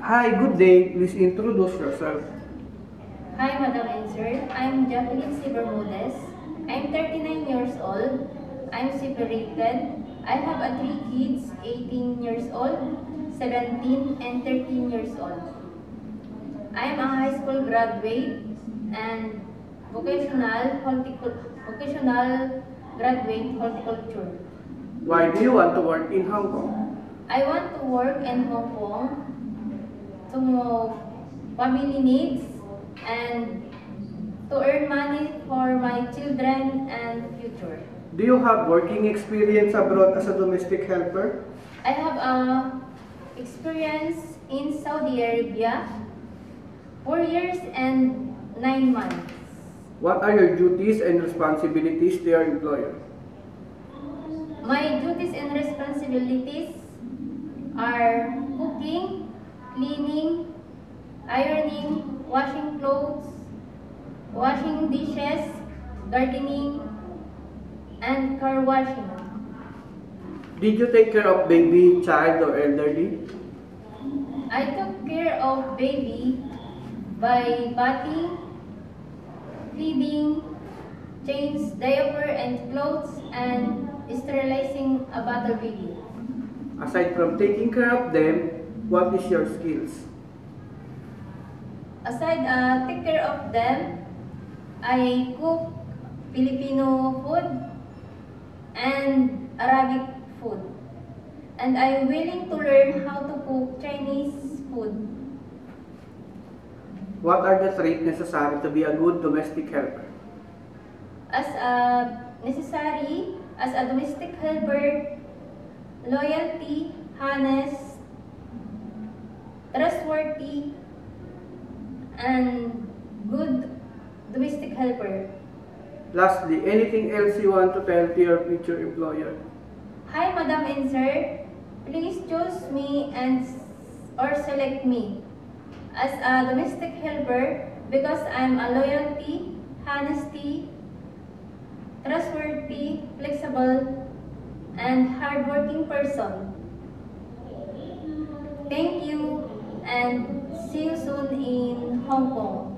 Hi, good day. Please introduce yourself. Hi, Madam and Sir. I'm Jacqueline C. Bermudez. I'm 39 years old. I'm separated. I have three kids, 18 years old, 17, and 13 years old. I'm a high school graduate and vocational graduate horticulture. Why do you want to work in Hong Kong? I want to work in Hong Kong to family needs and to earn money for my children and future. Do you have working experience abroad as a domestic helper? I have experience in Saudi Arabia, 4 years and 9 months. What are your duties and responsibilities to your employer? My duties and responsibilities are cooking, cleaning, ironing, washing clothes, washing dishes, gardening, and car washing. Did you take care of baby, child, or elderly? I took care of baby by bathing, feeding, change diaper and clothes, and sterilizing a bottle baby. Aside from taking care of them, what is your skills? Aside take care of them, I cook Filipino food and Arabic food. And I'm willing to learn how to cook Chinese food. What are the traits necessary to be a good domestic helper? As a domestic helper, loyalty, honest, trustworthy, and good domestic helper. Lastly, anything else you want to tell to your future employer? Hi, Madam and Sir. Please choose me or select me as a domestic helper because I'm a loyalty, honesty, trustworthy, flexible, and hardworking person. Thank you and see you soon in Hong Kong.